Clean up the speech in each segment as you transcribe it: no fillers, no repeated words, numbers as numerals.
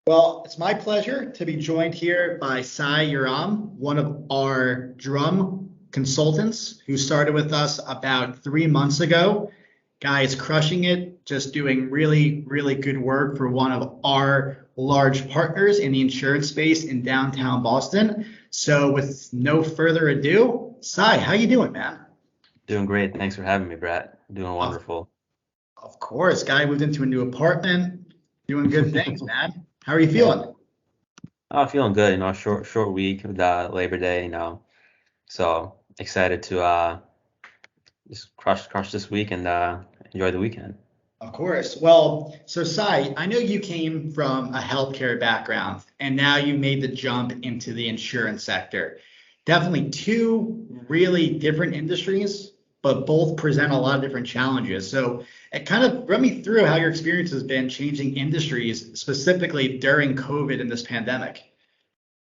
Well, it's my pleasure to be joined here by Sai Uram, one of our drum consultants who started with us about 3 months ago. Guy is crushing it, just doing really, really good work for one of our large partners in the insurance space in downtown Boston. So with no further ado, Sai, how you doing, man? Doing great. Thanks for having me, Brett. Doing Of, wonderful. of course, guy moved into a new apartment, doing good things, man. How are you Yeah. feeling? Oh, feeling good. Short week with Labor Day, So excited to just crush this week and enjoy the weekend. Of course. Well, so Sai, I know you came from a healthcare background and now you made the jump into the insurance sector. Definitely two really different industries, but both present a lot of different challenges. So it kind of run me through how your experience has been changing industries, specifically during COVID and this pandemic.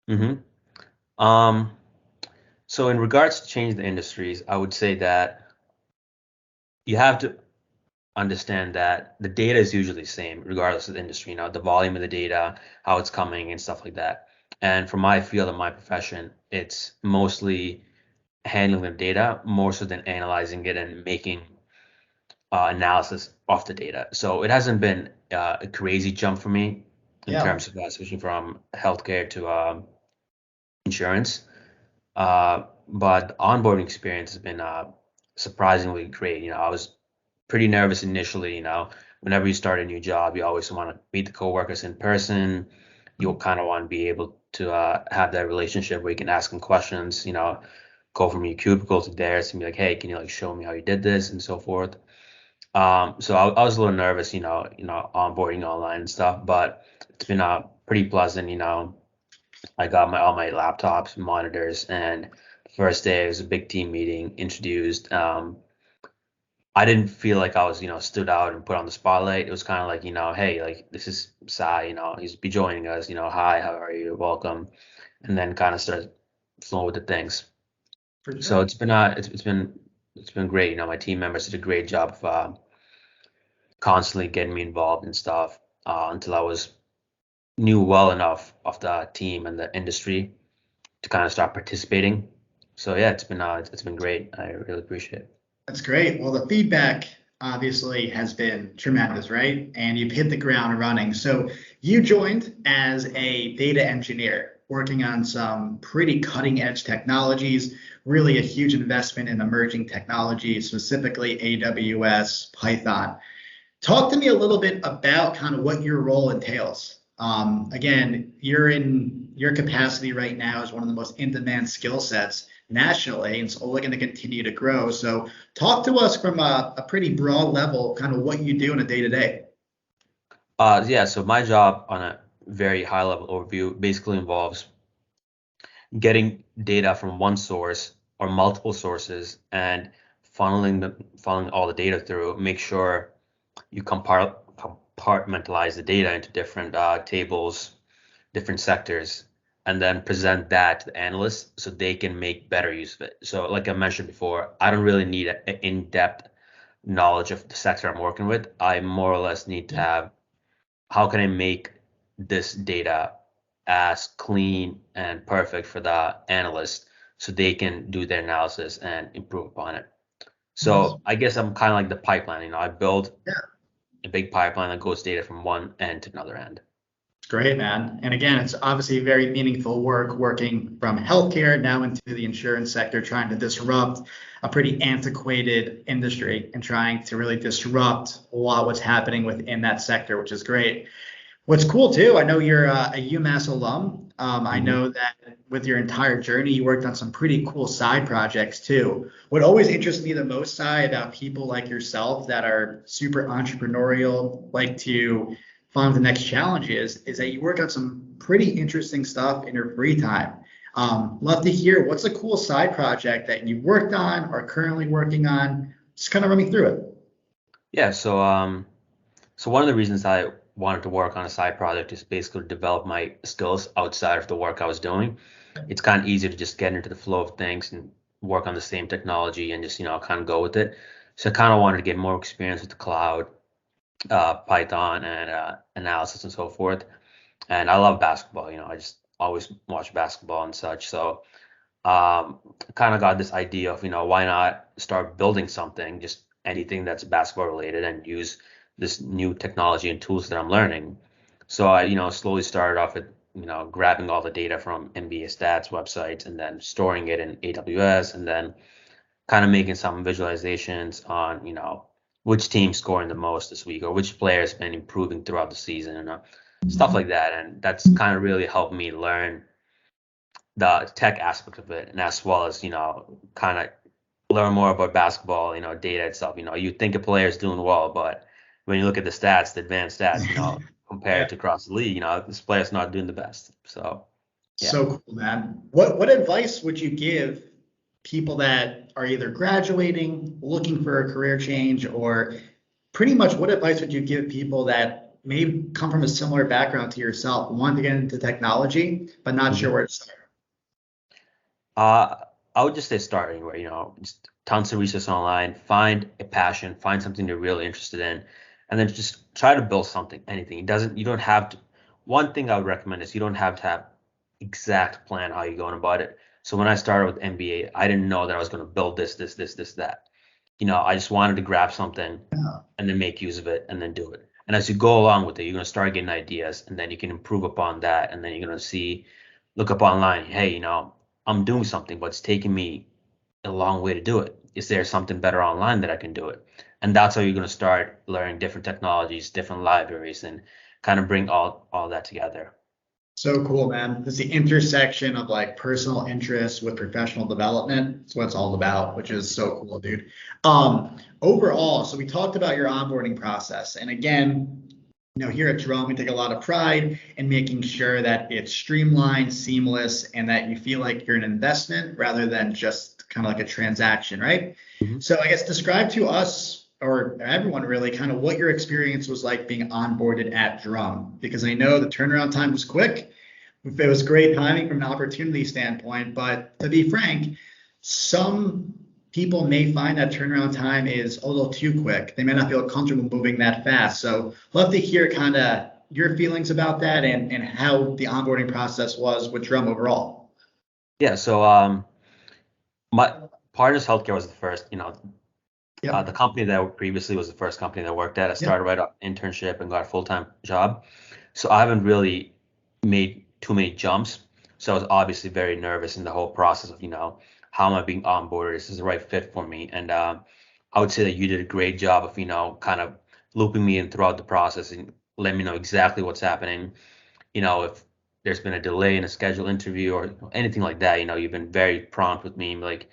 hmm Um, so in regards to change the industries, I would say that you have to understand that the data is usually the same regardless of the industry, the volume of the data, how it's coming and stuff like that. And for my field and my profession, it's mostly handling the data more so than analyzing it and making analysis of the data. So it hasn't been a crazy jump for me in Yeah. terms of switching from healthcare to insurance. But the onboarding experience has been surprisingly great. I was pretty nervous initially. Whenever you start a new job, you always want to meet the coworkers in person. You'll kind of want to be able to have that relationship where you can ask them questions. Go from your cubicle to theirs and be like, hey, can you show me how you did this and so forth. So I was a little nervous, onboarding online and stuff, but it's been pretty pleasant. I got my all my laptops, monitors, and the first day it was a big team meeting, introduced. I didn't feel like I was, stood out and put on the spotlight. It was kind of like, hey, like this is Sai, he's be joining us, hi, how are you? Welcome. And then kind of start flowing with the things. For So sure. it's been great. My team members did a great job of constantly getting me involved in stuff until I was knew well enough of the team and the industry to kind of start participating. So yeah, it's been great. I really appreciate it. That's great. Well, the feedback obviously has been tremendous, right? And you've hit the ground running. So you joined as a data engineer working on some pretty cutting edge technologies, really a huge investment in emerging technologies, specifically AWS, Python. Talk to me a little bit about kind of what your role entails. Again, you're in your capacity right now as one of the most in-demand skill sets nationally, and it's only going to continue to grow. So, talk to us from a pretty broad level, kind of what you do in a day to day. Yeah, so my job on a very high level overview basically involves getting data from one source or multiple sources and funneling all the data through, make sure you compartmentalize the data into different tables, different sectors, and then present that to the analysts so they can make better use of it. So, like I mentioned before, I don't really need an in-depth knowledge of the sector I'm working with. I more or less need to have how can I make this data as clean and perfect for the analyst so they can do their analysis and improve upon it. Nice. So I guess I'm kind of like the pipeline. I build Yeah. a big pipeline that goes data from one end to another end. Great, man. And again, it's obviously very meaningful work working from healthcare now into the insurance sector, trying to disrupt a pretty antiquated industry and trying to really disrupt a lot what's happening within that sector, which is great. What's cool too, I know you're a UMass alum. I hmm know that with your entire journey, you worked on some pretty cool side projects too. What always interests me the most, Sai, about people like yourself that are super entrepreneurial, like to find the next challenge is that you work on some pretty interesting stuff in your free time. Love to hear what's a cool side project that you worked on or currently working on. Just kind of run me through it. Yeah. So one of the reasons I wanted to work on a side project is basically to develop my skills outside of the work I was doing. It's kind of easier to just get into the flow of things and work on the same technology and just, kind of go with it. So I kind of wanted to get more experience with the cloud, Python, and analysis and so forth. and I love basketball. I just always watch basketball and such. So kind of got this idea of, why not start building something, just anything that's basketball related, and use this new technology and tools that I'm learning. So I, slowly started off with, grabbing all the data from NBA stats websites and then storing it in AWS, and then kind of making some visualizations on, which team's scoring the most this week, or which player's been improving throughout the season, and stuff like that. And that's kind of really helped me learn the tech aspect of it, and as well as, kind of learn more about basketball, data itself. You think a player is doing well, but when you look at the stats, the advanced stats, Yeah. compared to across the league, this player's not doing the best. So yeah. So cool, man. What advice would you give people that are either graduating, looking for a career change, or pretty much what advice would you give people that may come from a similar background to yourself, want to get into technology, but not sure Mhm. where to start? Uh, I would just say start anywhere, just tons of research online, find a passion, find something you're really interested in, and then just try to build something, anything. You don't have to, one thing I would recommend is you don't have to have exact plan how you're going about it. So when I started with MBA, I didn't know that I was going to build this, that. I just wanted to grab something Yeah. and then make use of it and then do it. And as you go along with it, you're going to start getting ideas, and then you can improve upon that. And then you're going to look up online, hey, I'm doing something, but it's taking me a long way to do it. Is there something better online that I can do it? And that's how you're going to start learning different technologies, different libraries, and kind of bring all that together. So cool, man. It's the intersection of like personal interest with professional development. It's what it's all about, which is so cool, dude. Overall, so we talked about your onboarding process. And again, here at Jerome, we take a lot of pride in making sure that it's streamlined, seamless, and that you feel like you're an investment rather than just kind of like a transaction, right? Mhm. So I guess describe to us or everyone really kind of what your experience was like being onboarded at Drum, because I know the turnaround time was quick. It was great timing from an opportunity standpoint, but to be frank, some people may find that turnaround time is a little too quick. They may not feel comfortable moving that fast. So love to hear kind of your feelings about that and how the onboarding process was with Drum overall. Yeah. So my Partners Healthcare was the first, the Yep. company that previously was the first company that I worked at. I Yep. started right off internship and got a full-time job. So I haven't really made too many jumps. So I was obviously very nervous in the whole process of, how am I being onboarded? Is this the right fit for me? And I would say that you did a great job of, kind of looping me in throughout the process and letting me know exactly what's happening. If there's been a delay in a scheduled interview or anything like that, you've been very prompt with me. Like,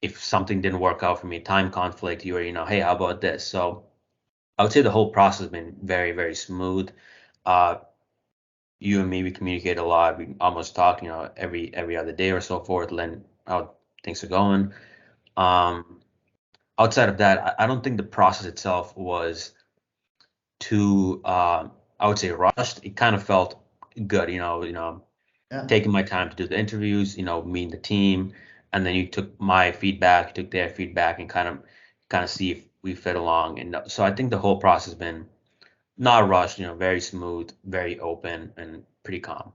if something didn't work out for me, time conflict, you were, hey, how about this? So I would say the whole process has been very, very smooth. Uh, you and me, we communicate a lot. We almost talk, every other day or so forth, learn how things are going. Um, Outside of that, I don't think the process itself was too, I would say, rushed. It kind of felt good, Yeah. taking my time to do the interviews, meeting the team, and then you took my feedback, took their feedback, and kind of see if we fit along. And so I think the whole process has been not rushed, very smooth, very open, and pretty calm.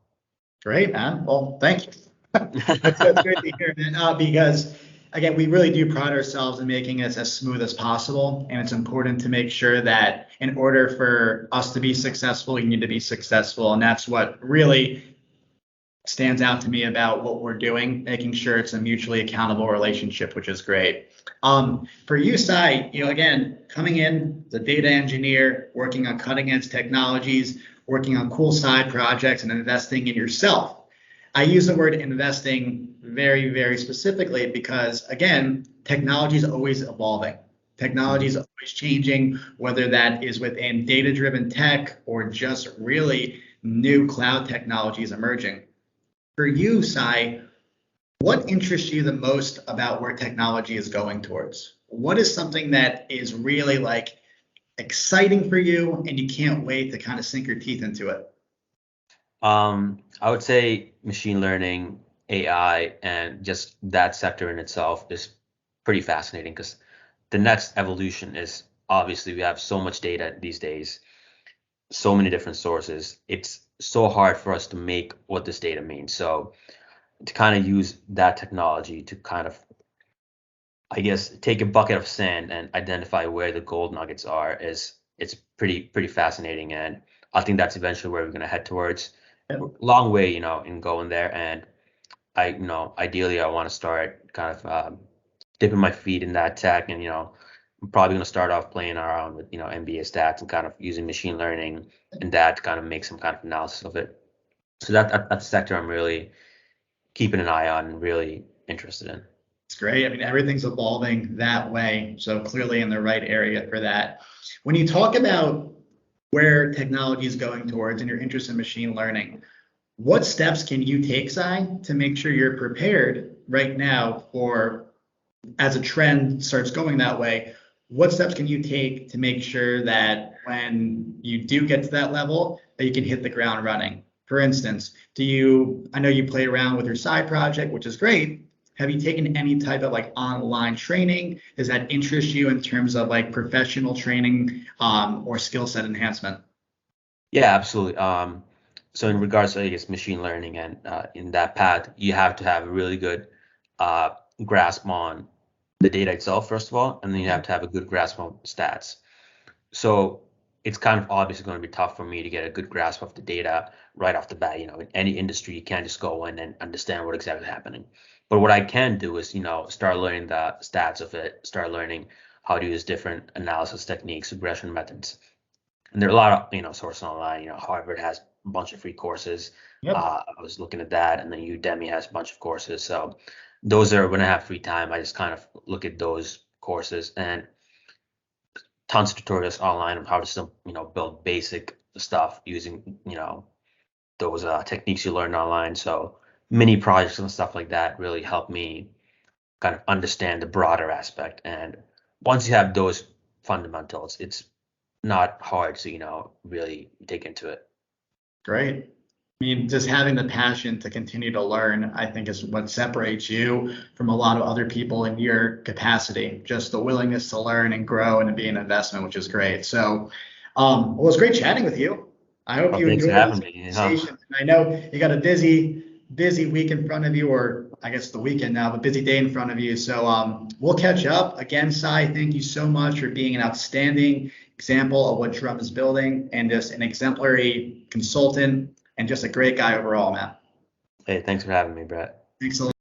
Great, man. Well, thank you. That's great to hear, man. Because again, we really do pride ourselves in making it as smooth as possible, and it's important to make sure that in order for us to be successful, you need to be successful, and that's what really stands out to me about what we're doing, making sure it's a mutually accountable relationship, which is great. For you, Sai, again, coming in, the data engineer, working on cutting edge technologies, working on cool side projects, and investing in yourself. I use the word investing very, very specifically because, again, technology is always evolving. Technology Mhm. is always changing, whether that is within data driven tech or just really new cloud technologies emerging. For you, Sai, what interests you the most about where technology is going towards? What is something that is really like exciting for you and you can't wait to kind of sink your teeth into it? I would say machine learning, AI, and just that sector in itself is pretty fascinating because the next evolution is obviously we have so much data these days, so many different sources. It's so hard for us to make what this data means. So to kind of use that technology to kind of, I guess, take a bucket of sand and identify where the gold nuggets are is it's pretty fascinating, and I think that's eventually where we're going to head towards. Yep. Long way, in going there, and ideally I want to start kind of dipping my feet in that tech, and I'm probably going to start off playing around with NBA stats and kind of using machine learning and that to kind of make some kind of analysis of it. So that's a sector I'm really keeping an eye on and really interested in. It's great. I mean, everything's evolving that way. So clearly in the right area for that. When you talk about where technology is going towards and your interest in machine learning, what steps can you take, Sai, to make sure you're prepared right now for as a trend starts going that way? What steps can you take to make sure that when you do get to that level, that you can hit the ground running? For instance, I know you play around with your side project, which is great. Have you taken any type of like online training? Does that interest you in terms of like professional training or skill set enhancement? Yeah, absolutely. So in regards to, I guess, machine learning and in that path, you have to have a really good uh, grasp on the data itself, first of all, and then you have to have a good grasp on stats. So it's kind of obviously going to be tough for me to get a good grasp of the data right off the bat. In any industry, you can't just go in and understand what exactly is happening. But what I can do is, start learning the stats of it, start learning how to use different analysis techniques, regression methods. And there are a lot of, sources online. Harvard has a bunch of free courses. Yep. I was looking at that, and then Udemy has a bunch of courses. So those are when I have free time, I just kind of look at those courses, and tons of tutorials online of how to still, build basic stuff using, those techniques you learn online. So mini projects and stuff like that really help me kind of understand the broader aspect. And once you have those fundamentals, it's not hard to, really dig into it. Great. I mean, just having the passion to continue to learn, I think, is what separates you from a lot of other people in your capacity. Just the willingness to learn and grow and to be an investment, which is great. So, well, it was great chatting with you. I hope Well, you thanks for enjoyed this having me. conversation. I know you got a busy week in front of you, or I guess the weekend now, but busy day in front of you. So, we'll catch up again. Sai, thank you so much for being an outstanding example of what Drum is building and just an exemplary consultant and just a great guy overall, man. Hey, thanks for having me, Brett. Thanks a lot.